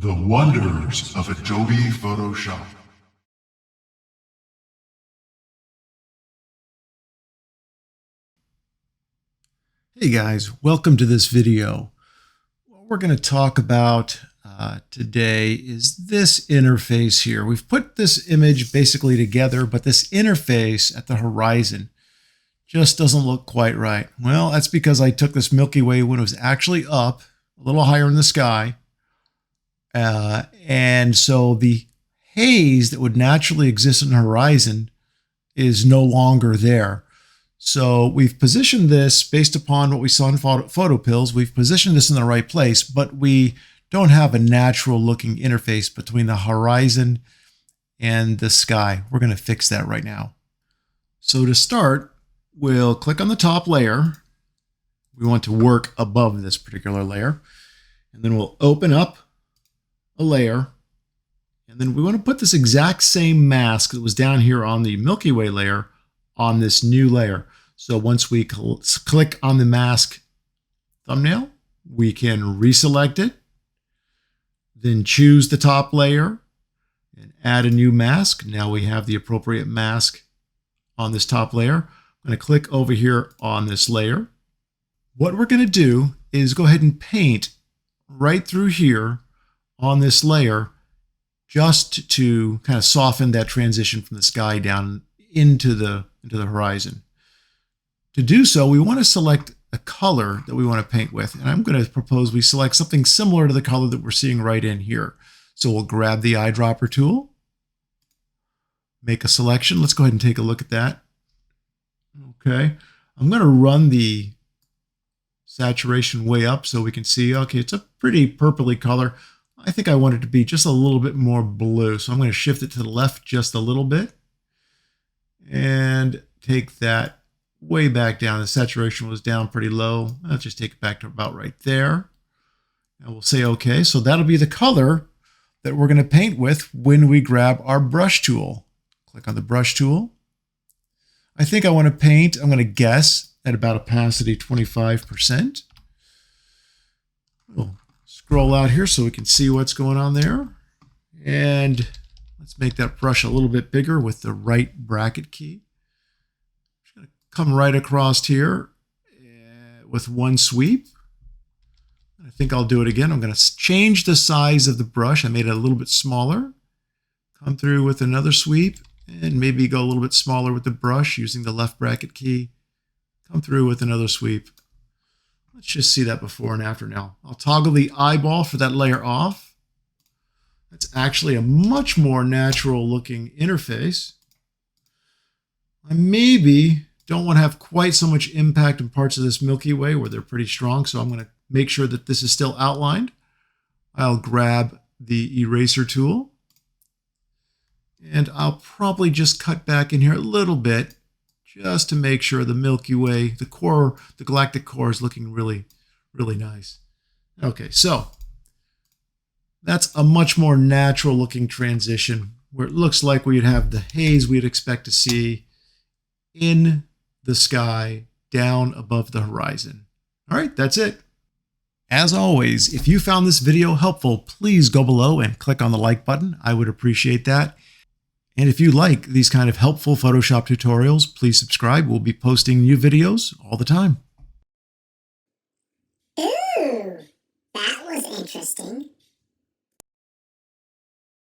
The wonders of Adobe Photoshop. Hey guys, welcome to this video. What we're going to talk about today is this interface here. We've put this image basically together, but this interface at the horizon just doesn't look quite right. Well, that's because I took this Milky Way when it was actually up, a little higher in the sky. And so the haze that would naturally exist in the horizon is no longer there. So we've positioned this based upon what we saw in photo pills. We've positioned this in the right place, but we don't have a natural looking interface between the horizon and the sky. We're going to fix that right now. So to start, we'll click on the top layer. We want to work above this particular layer. And then we'll open up a layer. And then we want to put this exact same mask that was down here on the Milky Way layer on this new layer. So once we click on the mask thumbnail, we can reselect it, then choose the top layer and add a new mask. Now we have the appropriate mask on this top layer. I'm going to click over here on this layer. What we're going to do is go ahead and paint right through here on this layer just to kind of soften that transition from the sky down into the horizon. To do so, we want to select a color that we want to paint with. And I'm going to propose we select something similar to the color that we're seeing right in here. So we'll grab the eyedropper tool, make a selection. Let's go ahead and take a look at that. Okay. I'm going to run the saturation way up so we can see, okay, it's a pretty purpley color. I think I want it to be just a little bit more blue. So I'm going to shift it to the left just a little bit and take that way back down. The saturation was down pretty low. Let's just take it back to about right there. And we'll say okay. So that'll be the color that we're going to paint with when we grab our brush tool. Click on the brush tool. I think I want to paint, I'm going to guess, at about opacity 25%. We'll scroll out here so we can see what's going on there. And let's make that brush a little bit bigger with the right bracket key. Come right across here with one sweep. I think I'll do it again. I'm going to change the size of the brush. I made it a little bit smaller. Come through with another sweep and maybe go a little bit smaller with the brush using the left bracket key. Come through with another sweep. Let's just see that before and after now. I'll toggle the eyeball for that layer off. That's actually a much more natural looking interface. I maybe don't want to have quite so much impact in parts of this Milky Way where they're pretty strong. So I'm going to make sure that this is still outlined. I'll grab the eraser tool and I'll probably just cut back in here a little bit just to make sure the Milky Way, the core, the galactic core is looking really, really nice. Okay, so that's a much more natural looking transition where it looks like we'd have the haze we'd expect to see in the sky down above the horizon. All right, that's it. As always, if you found this video helpful, please go below and click on the like button. I would appreciate that. And if you like these kind of helpful Photoshop tutorials, please subscribe. We'll be posting new videos all the time. Ooh, that was interesting.